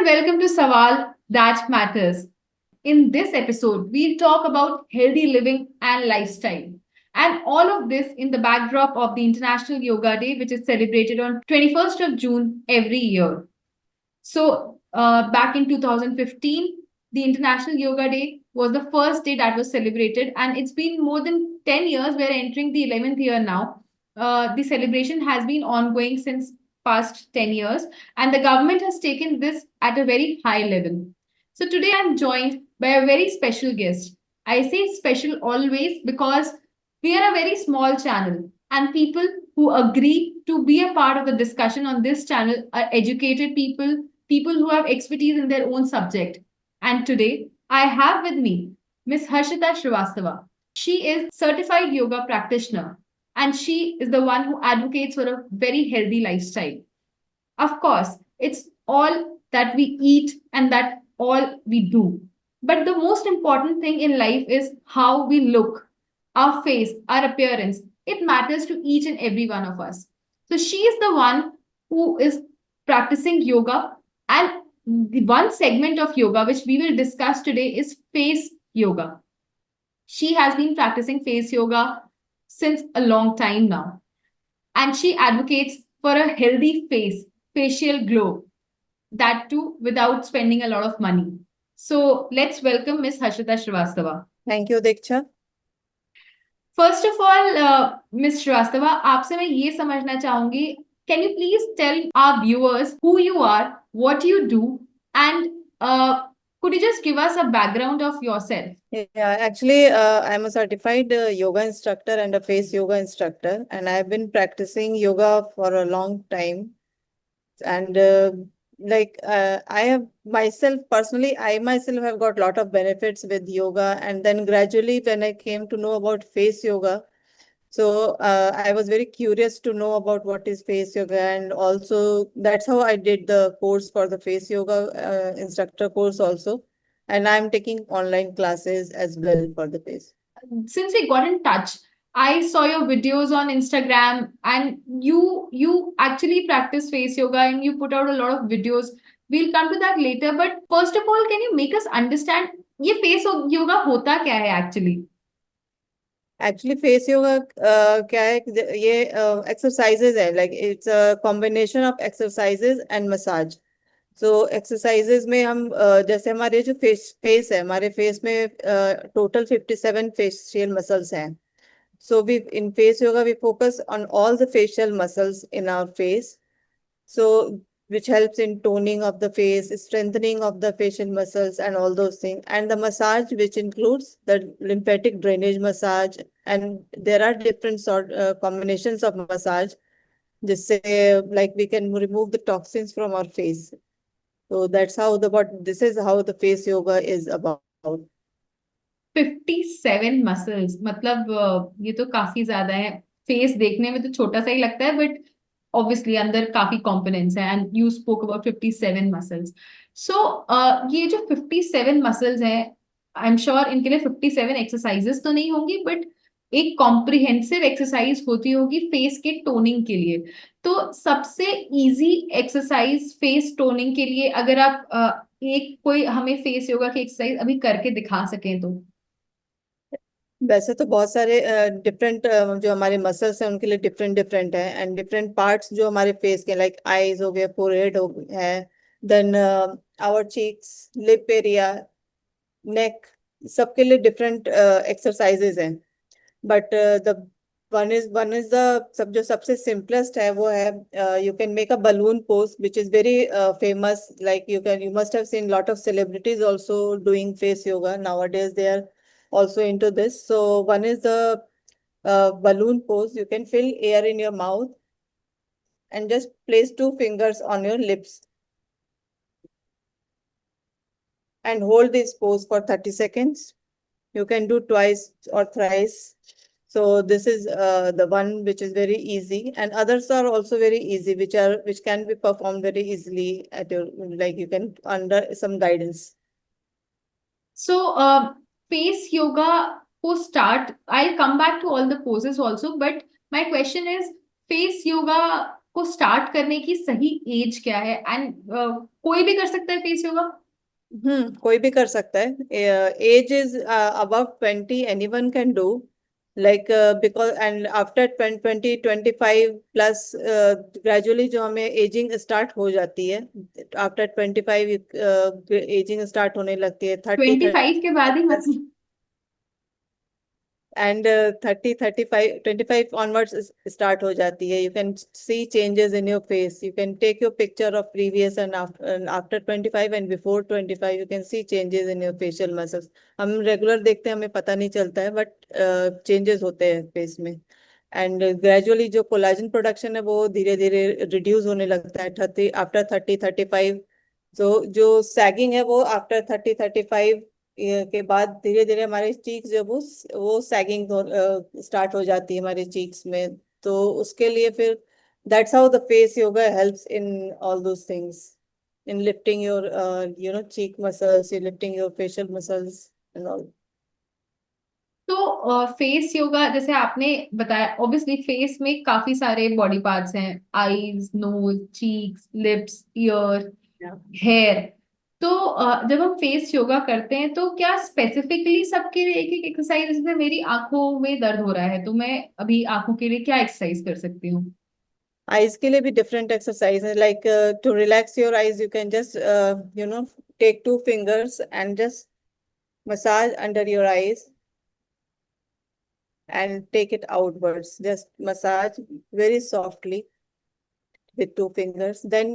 welcome to Sawal That Matters. In this episode, we'll talk about healthy living and lifestyle. And all of this in the backdrop of the International Yoga Day, which is celebrated on 21st of June every year. Back in 2015, the International Yoga Day was the first day that was celebrated, and it's been more than 10 years. We're entering the 11th year now. The celebration has been ongoing since past 10 years, and the government has taken this at a very high level. So today I'm joined by a very special guest. I say special always because we are a very small channel, and people who agree to be a part of the discussion on this channel are educated people, people who have expertise in their own subject. And today, I have with me Miss Harshita Srivastava. She is certified yoga practitioner and she is the one who advocates for a very healthy lifestyle. Of course, it's all that we eat and that all we do. But the most important thing in life is how we look, our face, our appearance. It matters to each and every one of us. So she is the one who is practicing yoga, and the one segment of yoga which we will discuss today is face yoga. She has been practicing face yoga since a long time now, and she advocates for a healthy face, facial glow, that too without spending a lot of money. So let's welcome Miss Harshita Srivastava. Thank you, Diksha. First of all, Miss Srivastava, आपसे मैं ये समझना चाहूंगी, can you please tell our viewers who you are, what you do, and could you just give us a background of yourself? Yeah, actually, I'm a certified yoga instructor and a face yoga instructor, and I've been practicing yoga for a long time. And I have myself personally, I myself have got a lot of benefits with yoga. And then gradually, when I came to know about face yoga, so I was very curious to know about what is face yoga, and also that's how I did the course for the face yoga instructor course also. And I'm taking online classes as well for the face. Since we got in touch, I saw your videos on Instagram, and you actually practice face yoga and you put out a lot of videos. We'll come to that later, but first of all, can you make us understand ये face yoga होता क्या है actually? Actually, face yoga क्या है ये exercises है, like it's a combination of exercises and massage. So exercises में हम जैसे हमारे जो face है, हमारे face में total 57 facial muscles हैं. So in face yoga we focus on all the facial muscles in our face. So which helps in toning of the face, strengthening of the facial muscles and all those things. And the massage, which includes the lymphatic drainage massage. And there are different combinations of massage. Just say like we can remove the toxins from our face. So that's how this is how the face yoga is about. 57 muscles, मतलब ये तो काफी ज्यादा है. Face देखने में तो छोटा सा ही लगता है, बट ऑब्वियसली अंदर काफी कंपोनेंट्स हैं, and you spoke about 57 muscles. So ये जो 57 मसल्स हैं, आई एम श्योर इनके लिए 57 एक्सरसाइजेस तो नहीं होंगी, बट एक कॉम्प्रिहेंसिव एक्सरसाइज होती होगी फेस के टोनिंग के लिए. तो सबसे इजी एक्सरसाइज फेस टोनिंग के लिए, अगर आप एक कोई हमें फेस योगा की एक्सरसाइज अभी करके दिखा सकें तो. वैसे तो बहुत सारे डिफरेंट जो हमारे मसल्स हैं उनके लिए डिफरेंट डिफरेंट है, एंड डिफरेंट पार्ट्स जो हमारे फेस के लाइक आईज हो गया, फोरहेड हो है, then our cheeks, lip area, neck, सबके लिए डिफरेंट एक्सरसाइजेज हैं. But the one is the सब जो सबसे सिंपलेस्ट है वो है you can make a balloon pose which is very famous. Like you must have seen lot of celebrities also doing face yoga nowadays. They are also into this. So one is the balloon pose. You can fill air in your mouth and just place 2 fingers on your lips and hold this pose for 30 seconds. You can do twice or thrice. So this is the one which is very easy, and others are also very easy, which can be performed very easily at your, like you can under some guidance. So, face yoga को start, I'll come back to all the poses also, but my question is, face yoga को start करने की सही as क्या है? And कोई भी कर सकता है फेस योगा? कोई भी कर सकता है. Age is above 20, anyone can do. Like because and after 20-25 plus gradually जो हमें एजिंग स्टार्ट हो जाती है. आफ्टर 25 एजिंग स्टार्ट होने लगती है. 30 25 के बाद ही प्लस मतलब? and 30 35 25 onwards start हो जाती है. You can see changes in your face. You can take your picture of previous and after 25 and before 25 you can see changes in your facial muscles. हम रेगुलर देखते हैं, हमें पता नहीं चलता है, बट चेंजेस होते हैं फेस में. एंड ग्रेजुअली जो कोलाजन प्रोडक्शन है वो धीरे धीरे रिड्यूस होने लगता है 30 आफ्टर 30-35. तो जो सैगिंग है वो आफ्टर 30-35 के बाद धीरे धीरे हमारे चीक्स जो वो सैगिंग स्टार्ट हो जाती है हमारे चीक्स में. तो उसके लिए फिर that's how the face yoga helps in all those things, in lifting your cheek muscles, in lifting your facial muscles and all. तो फेस योगा जैसे आपने बताया, ऑब्वियसली फेस में काफी सारे बॉडी पार्ट्स हैं, eyes, nose, cheeks, lips, ear, Yeah. Hair. तो जब हम फेस योगा करते हैं तो क्या स्पेसिफिकली सबके लिए एक एक एक्सरसाइज? जैसे मेरी आंखों में दर्द हो रहा है तो मैं अभी आंखों के लिए क्या एक्सरसाइज कर सकती हूँ? आईज के लिए भी डिफरेंट एक्सरसाइज है. Like to relax your eyes you can just take 2 fingers and just massage under your eyes and take it outwards. Just massage very softly with 2 fingers. Then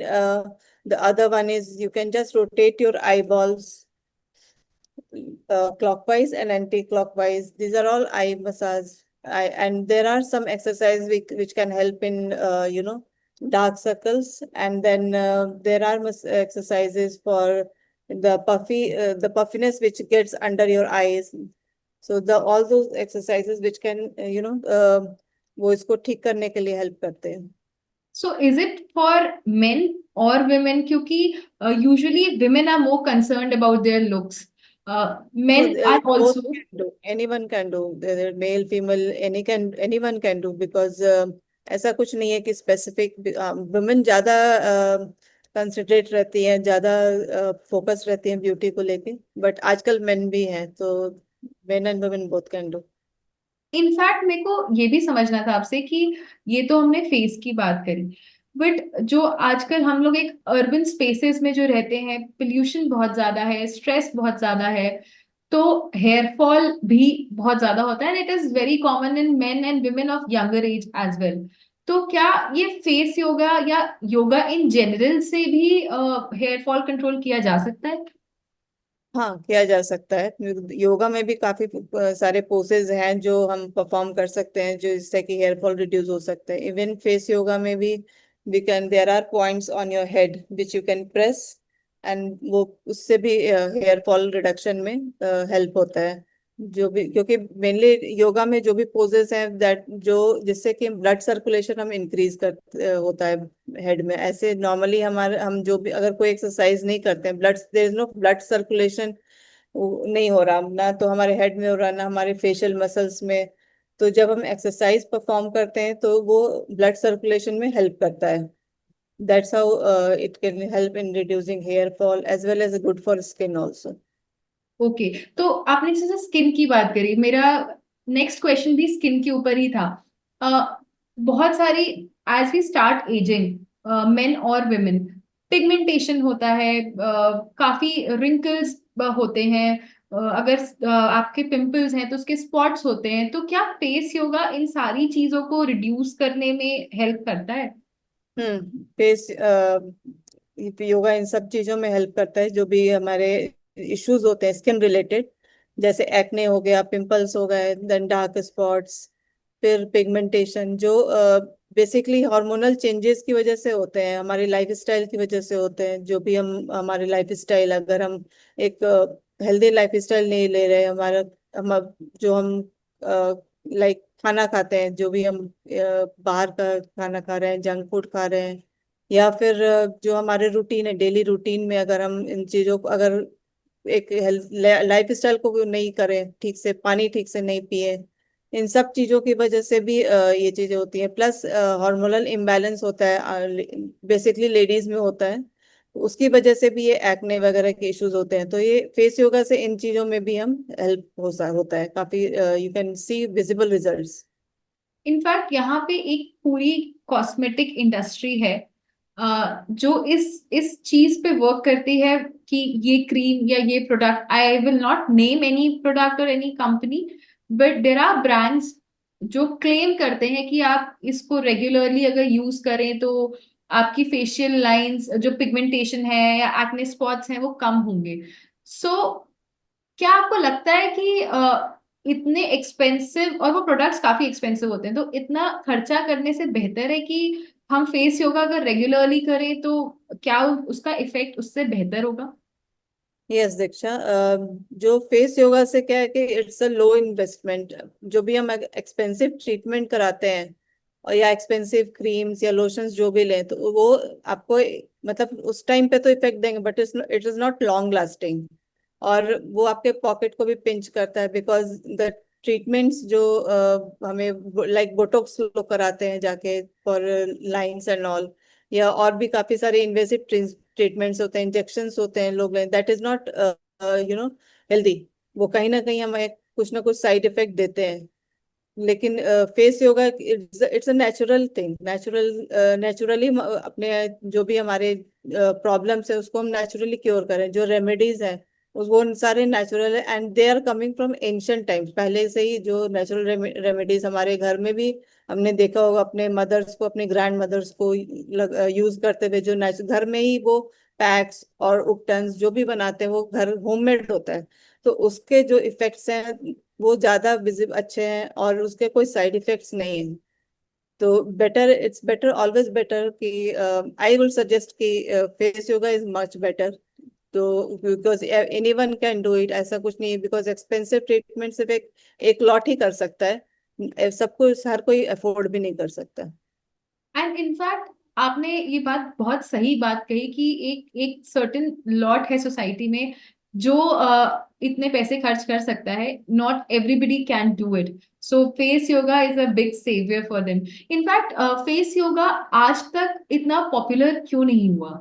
the other one is you can just rotate your eyeballs clockwise and anti-clockwise. These are all eye massage. And there are some exercises which can help in dark circles. And then there are exercises for the puffiness which gets under your eyes. So the all those exercises which can वो इसको ठीक करने के लिए help करते हैं. So is it for men और women? क्योंकि usually women are more concerned about their looks, No, men are both also. can do. Anyone can do. Male, female, anyone can do because ऐसा कुछ नहीं है कि specific. Women ज्यादा concentrate रहती हैं, ज्यादा फोकस रहती हैं ब्यूटी को लेके. बट आजकल मेन भी हैं, तो main and women both can do. In fact मेरे को ये भी समझना था आपसे कि ये तो हमने फेस की बात करी, बट जो आजकल हम लोग एक अर्बन स्पेसेस में जो रहते हैं, पोल्यूशन बहुत ज्यादा है, स्ट्रेस बहुत ज्यादा है, तो हेयर फॉल भी बहुत ज्यादा होता है, and it is very common in men and women of younger age as well. तो क्या ये फेस योगा या योगा इन जनरल से भी हेयर फॉल कंट्रोल किया जा सकता है? हाँ, किया जा सकता है. योगा में भी काफी सारे पोसेस हैं जो हम परफॉर्म कर सकते हैं, जो इससे कि हेयर फॉल रिड्यूस हो सकता है. इवन फेस योगा में भी we can there are points on your head which you can press, and वो उससे भी हेयर फॉल रिडक्शन में हेल्प होता है. जो भी, क्योंकि मेनली योगा में जो भी पोजेस हैं दैट जो जिससे कि ब्लड सर्कुलेशन हम इंक्रीज कर होता है हेड में. ऐसे नॉर्मली हमारे हम जो भी अगर कोई एक्सरसाइज नहीं करते हैं, blood there is no blood circulation नहीं हो रहा ना, तो हमारे हेड में हो रहा ना हमारे फेशियल मसल्स में. तो जब हम एक्सरसाइज परफॉर्म करते हैं तो वो ब्लड सर्कुलेशन में हेल्प करता है. That's how it can help in reducing hair fall as well as good for skin also. Okay, तो आपने जैसे स्किन की बात करी, मेरा नेक्स्ट क्वेश्चन भी स्किन के ऊपर ही था। बहुत सारी, as we start ageing, men और वुमेन, पिगमेंटेशन होता है, काफी रिंकल्स होते हैं, अगर आपके पिंपल्स हैं तो उसके स्पॉट्स होते हैं, तो क्या फेस योगा इन सारी चीजों को रिड्यूस करने में हेल्प करता है? फेस योगा इन सब चीजों में हेल्प करता है. जो भी हमारे इश्यूज होते हैं स्किन रिलेटेड, जैसे एक्ने हो गया, पिंपल्स हो गए, देन डार्क स्पॉट्स, फिर पिगमेंटेशन, जो बेसिकली हार्मोनल चेंजेस की वजह से होते हैं, हमारी लाइफस्टाइल की वजह से होते हैं. जो भी हम हमारी लाइफस्टाइल, अगर हम एक हेल्दी लाइफस्टाइल नहीं ले रहे, हम जो हम लाइक खाना खाते हैं, जो भी हम बाहर का खाना खा रहे हैं, जंक फूड खा रहे हैं, या फिर जो हमारे रूटीन है, डेली रूटीन में अगर हम इन चीजों को, अगर एक लाइफ स्टाइल को भी नहीं करें ठीक से, पानी ठीक से नहीं पिए, इन सब चीजों की वजह से भी ये चीजें होती हैं। प्लस हार्मोनल इम्बैलेंस होता है, बेसिकली लेडीज में होता है, तो उसकी वजह से भी ये एक्ने वगैरह के इश्यूज होते हैं। तो ये फेस योगा से इन चीजों में भी हम हेल्प होता है काफी। You can see visible results. In fact यहाँ पे एक पूरी कॉस्मेटिक इंडस्ट्री है जो इस चीज पे वर्क करती है कि ये क्रीम या ये product, I will not name any product और any company, but there are brands जो क्लेम करते हैं कि आप इसको रेगुलरली अगर यूज करें तो आपकी फेशियल लाइंस जो पिगमेंटेशन है या एक्ने स्पॉट्स हैं वो कम होंगे। सो क्या आपको लगता है कि इतने एक्सपेंसिव, और वो प्रोडक्ट्स काफी एक्सपेंसिव होते हैं, तो इतना खर्चा करने से बेहतर है कि हम फेस योगा अगर रेगुलरली करें तो क्या उसका इफेक्ट उससे बेहतर होगा? यस दीक्षा, जो फेस योगा से क्या है कि इट्स अ लो इन्वेस्टमेंट। जो भी हम एक्सपेंसिव ट्रीटमेंट कराते हैं और या एक्सपेंसिव क्रीम्स या लोशंस जो भी लें, तो वो आपको मतलब उस टाइम पे तो इफेक्ट देंगे, but it is not long lasting. और वो आपके पॉकेट को भी पिंच करता है, बिकॉज द ट्रीटमेंट्स जो हमें लाइक बोटॉक्स लोग कराते हैं जाके फॉर लाइंस एंड ऑल, या और भी काफी सारे इन्वेसिव ट्रीटमेंट्स होते हैं, इंजेक्शंस होते हैं लोग, that is not you know healthy. वो कहीं ना कहीं हमें कुछ ना कुछ साइड इफेक्ट देते हैं। लेकिन face yoga it's a natural thing, naturally अपने जो भी हमारे प्रॉब्लम्स है उसको हम नेचुरली क्योर करें। जो रेमेडीज हैं वो सारे नेचुरल है, and they are coming from ancient times. पहले से ही जो नेचुरल रेमेडीज हमारे घर में भी हमने देखा होगा, अपने मदर्स को, अपने ग्रैंड मदर्स को यूज करते हुए, जो घर में ही वो पैक्स और उपटन्स जो भी बनाते हैं वो घर होममेड होता है। तो उसके जो इफेक्ट्स हैं वो ज्यादा विजिब अच्छे हैं, और उसके कोई साइड इफेक्ट्स नहीं हैं। तो better, it's better, always better कि आई विल सजेस्ट कि face yoga is much better. तो because anyone can do it, ऐसा कुछ नहीं है। बिकॉज एक्सपेंसिव ट्रीटमेंट सिर्फ एक लॉट ही कर सकता है, सबको हर कोई अफोर्ड भी नहीं कर सकता। एंड इनफैक्ट आपने ये बात बहुत सही बात कही कि एक एक सर्टेन लॉट है सोसाइटी में जो इतने पैसे खर्च कर सकता है। Not everybody can do it, so face yoga is a big saviour for them. In fact face yoga आज तक इतना पॉपुलर क्यों नहीं हुआ?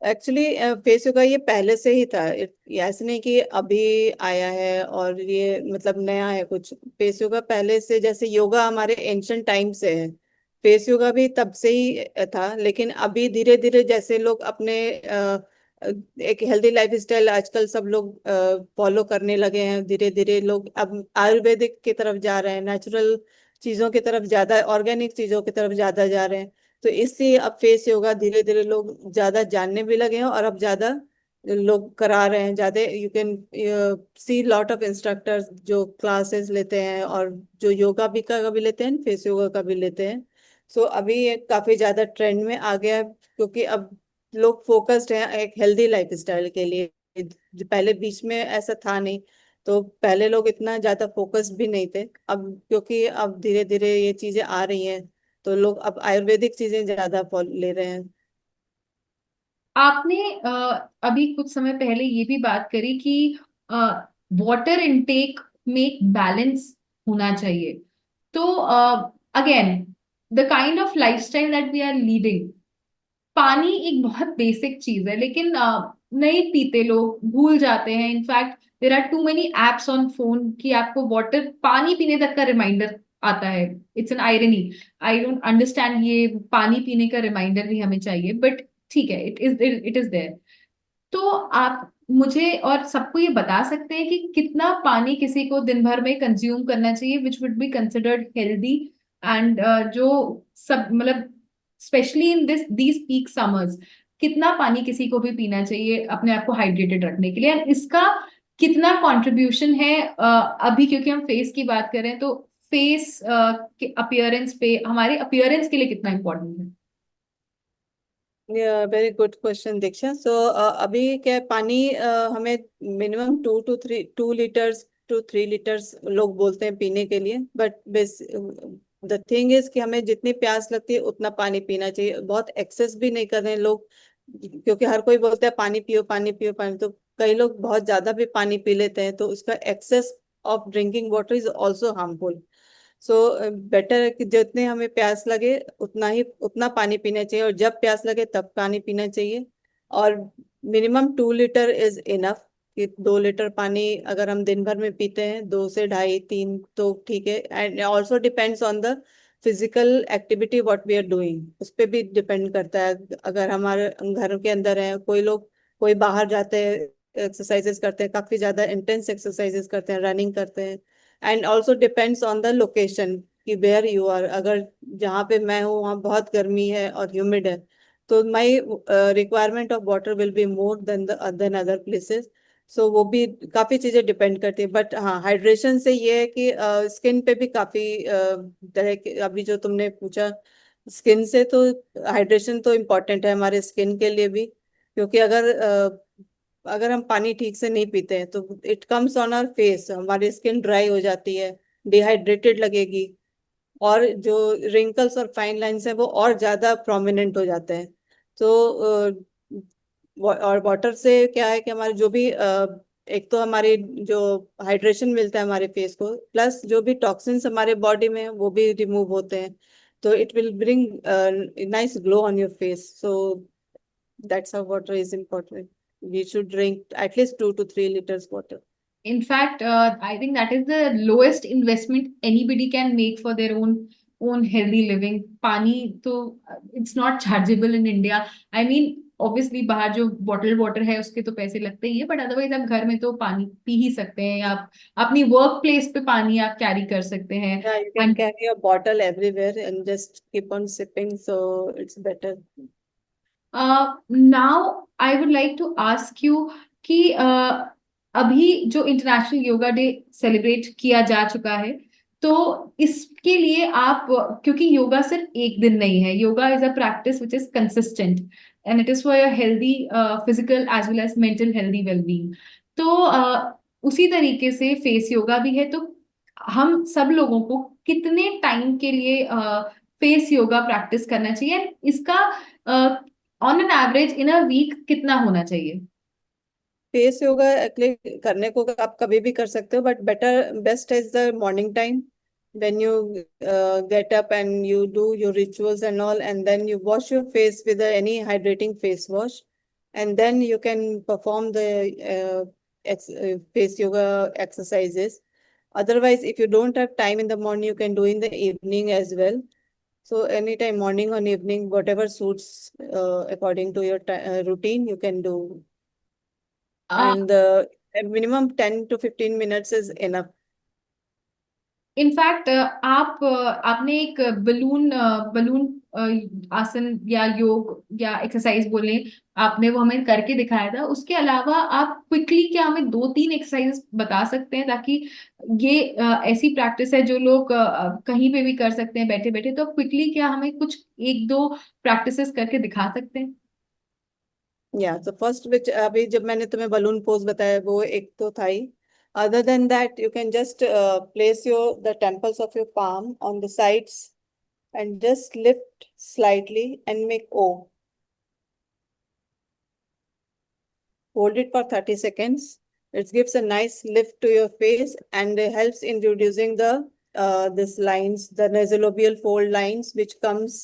एक्चुअली फेस योगा ये पहले से ही था। ये ऐसे नहीं कि अभी आया है और ये मतलब नया है कुछ। फेस योगा पहले से, जैसे योगा हमारे एंशियंट टाइम से है, फेस योगा भी तब से ही था। लेकिन अभी धीरे धीरे जैसे लोग अपने एक हेल्दी लाइफ स्टाइल आजकल सब लोग फॉलो करने लगे हैं, धीरे धीरे लोग अब आयुर्वेदिक की तरफ जा रहे हैं, नेचुरल चीजों की तरफ ज्यादा, ऑर्गेनिक चीजों की तरफ ज्यादा जा रहे हैं। तो इसलिए अब फेस योगा धीरे धीरे लोग ज्यादा जानने भी लगे हैं, और अब ज्यादा लोग करा रहे हैं ज्यादा। You can see lot of instructors जो क्लासेस लेते हैं, और जो योगा भी का भी लेते हैं, फेस योगा का भी लेते हैं। सो अभी ये काफी ज्यादा ट्रेंड में आ गया है, क्योंकि अब लोग फोकस्ड हैं एक हेल्दी लाइफ स्टाइल के लिए। जो पहले बीच में ऐसा था नहीं, तो पहले लोग इतना ज्यादा फोकस्ड भी नहीं थे। अब क्योंकि अब धीरे धीरे ये चीजें आ रही हैं, तो लोग अब आयुर्वेदिक चीजें ज्यादा ले रहे हैं। आपने अभी कुछ समय पहले ये भी बात करी कि वाटर इनटेक में एक बैलेंस होना चाहिए। तो again, the kind of lifestyle that we are leading, पानी एक बहुत बेसिक चीज है, लेकिन नहीं पीते, लोग भूल जाते हैं। In fact there are too many apps on phone कि आपको वाटर, पानी पीने तक का रिमाइंडर आता है। It's an irony, I don't understand, ये पानी पीने का रिमाइंडर भी हमें चाहिए, बट ठीक है, इट इज देयर। तो आप मुझे और सबको ये बता सकते हैं कि कितना पानी किसी को दिन भर में कंज्यूम करना चाहिए which would be considered healthy, and जो सब मतलब specially in these peak summers, कितना पानी किसी को भी पीना चाहिए अपने आप को हाइड्रेटेड रखने के लिए, एंड इसका कितना कंट्रीब्यूशन है अभी क्योंकि हम फेस की बात करें तो फेस के अपीयरेंस पे, हमारे अपीयरेंस के लिए कितना इंपॉर्टेंट है? वेरी गुड क्वेश्चन दीक्षा। सो अभी क्या है, पानी हमें मिनिमम 2 to 3 लीटर्स लोग बोलते हैं पीने के लिए। But base the thing is कि हमें जितनी प्यास लगती है उतना पानी पीना चाहिए, बहुत एक्सेस भी नहीं कर रहे हैं लोग। क्योंकि हर कोई बोलता है पानी पियो पानी पियो पानी, तो कई लोग बहुत ज्यादा भी पानी पी लेते हैं, तो उसका excess of drinking water is also harmful. So better है कि जितने हमें प्यास लगे उतना पानी पीना चाहिए, और जब प्यास लगे तब पानी पीना चाहिए। और मिनिमम 2 लीटर इज इनफ, कि 2 लीटर पानी अगर हम दिन भर में पीते हैं, 2 से ढाई 3 तो ठीक है। And also depends on the physical activity what we are doing, उस पर भी डिपेंड करता है। अगर हमारे घर के अंदर है कोई लोग, कोई बाहर जाते हैं, एक्सरसाइजेस करते हैं, काफी ज्यादा इंटेंस एक्सरसाइजेस करते हैं, रनिंग करते हैं। And also depends on the location कि वेयर यू आर। अगर जहाँ पे मैं हूँ वहाँ बहुत गर्मी है और ह्यूमिड है, तो my requirement of water will be more than other places. So वो भी काफी चीजें डिपेंड करती है। बट हाँ, हाइड्रेशन से ये है कि स्किन पे भी काफी तरह के, अभी जो तुमने पूछा स्किन से, तो हाइड्रेशन तो इम्पोर्टेंट है हमारे स्किन के लिए भी। क्योंकि अगर हम पानी ठीक से नहीं पीते हैं तो it comes on our face, हमारी स्किन ड्राई हो जाती है, डिहाइड्रेटेड लगेगी, और जो रिंकल्स और फाइन लाइंस है वो और ज्यादा प्रोमिनेंट हो जाते हैं। तो और वाटर से क्या है कि हमारे जो भी एक तो हमारी जो हाइड्रेशन मिलता है हमारे फेस को, प्लस जो भी टॉक्सिन्स हमारे बॉडी में हैं, वो भी रिमूव होते हैं। तो it will bring nice glow on your face. So that's how water is important. We should drink at least 2 to 3 liters water. In fact, I think that is the lowest investment anybody can make for their own healthy living. पानी तो it's not chargeable in India. I mean, obviously बाहर जो bottled water है उसके तो पैसे लगते ही है, but otherwise आप घर में तो पानी पी ही सकते हैं। आप अपनी वर्क प्लेस पे पानी आप कैरी कर सकते हैं। Yeah, you can carry a bottle everywhere and just keep on sipping, so it's better. Now I would like to ask you कि अभी जो इंटरनेशनल योगा डे सेलिब्रेट किया जा चुका है, तो इसके लिए आप, क्योंकि योगा सिर्फ एक दिन नहीं है, yoga is a practice which is consistent and it is for your healthy physical as well as mental healthy wellbeing. तो उसी तरीके से फेस योगा भी है, तो हम सब लोगों को कितने टाइम के लिए फेस योगा प्रैक्टिस करना चाहिए, इसका on an average in a week कितना होना चाहिए? फेस योगा एक्चुअली करने को आप कभी भी कर सकते हो, but best is the morning time, when you get up and you do your rituals and all, and then you wash your face with any hydrating face wash, and then you can perform the face yoga exercises. Otherwise, if you don't have time in the morning, you can do in the evening as well. So anytime, morning or evening, whatever suits according to your routine, you can do. And the minimum 10 to 15 minutes is enough. In fact आपने एक balloon balloon आसन या योग या exercise बोले, आपने वो हमें करके दिखाया था। उसके अलावा आप क्विकली क्या हमें 2-3 एक्सरसाइज बता सकते हैं, ताकि ये ऐसी प्रैक्टिस है जो लोग कहीं पे भी कर सकते हैं बैठे बैठे, तो क्विकली क्या हमें कुछ 1-2 प्रैक्टिसेस करके दिखा सकते हैं? या तो फर्स्ट विच अभी जब मैंने तुम्हें बलून पोज बताया वो एक तो था ही। Other than that you can just place your the temples of your palm on the sides and just lift slightly and make O. Hold it for 30 seconds. It gives a nice lift to your face and helps in reducing the this lines, the nasolabial fold lines, which comes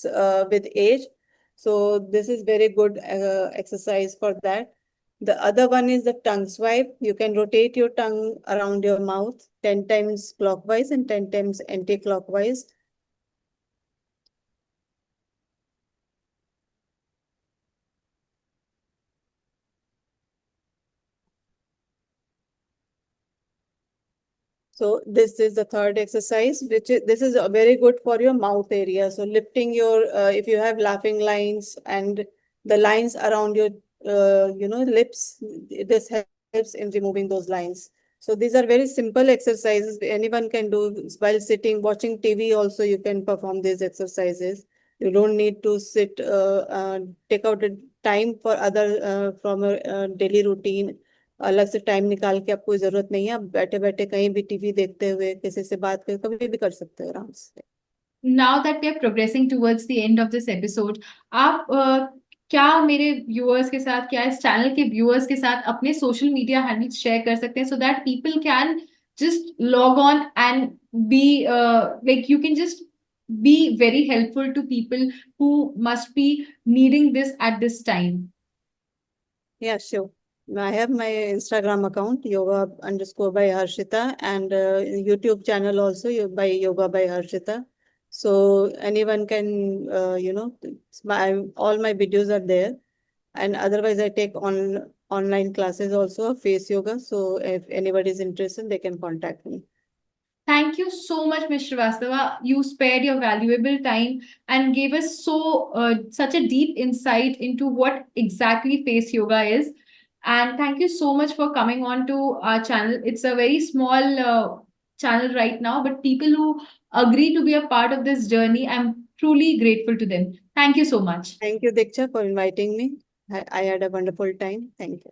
with age. So this is very good exercise for that. The other one is the tongue swipe. You can rotate your tongue around your mouth 10 times clockwise and 10 times anti-clockwise. So this is the third exercise, this is very good for your mouth area. So lifting your, if you have laughing lines and the lines around your, lips, this helps in removing those lines. So these are very simple exercises anyone can do while sitting, watching TV. Also, you can perform these exercises. You don't need to sit, take out a time for other from a daily routine. अलग से time निकाल के आपको जरूरत नहीं है, आप बैठे बैठे कहीं भी टीवी देखते हुए किसी से बात कर कभी भी कर सकते हो आराम से। Now that we are progressing towards the end of this episode, आप क्या मेरे व्यूअर्स के साथ, क्या इस चैनल के व्यूअर्स के साथ अपने सोशल मीडिया हैंडल्स शेयर कर सकते हैं, so that people can just log on and be like you can just be very helpful to people who must be needing this at this time. Yeah, sure. I have my Instagram account, yoga_by Harshita, and YouTube channel also, by Yoga by Harshita. So anyone can, all my videos are there. And otherwise, I take online classes also of face yoga. So if anybody is interested, they can contact me. Thank you so much, Ms. Srivastava. You spared your valuable time and gave us such a deep insight into what exactly face yoga is. And thank you so much for coming on to our channel. It's a very small channel right now, but people who agree to be a part of this journey, I'm truly grateful to them. Thank you so much. Thank you, Diksha, for inviting me. I had a wonderful time. Thank you.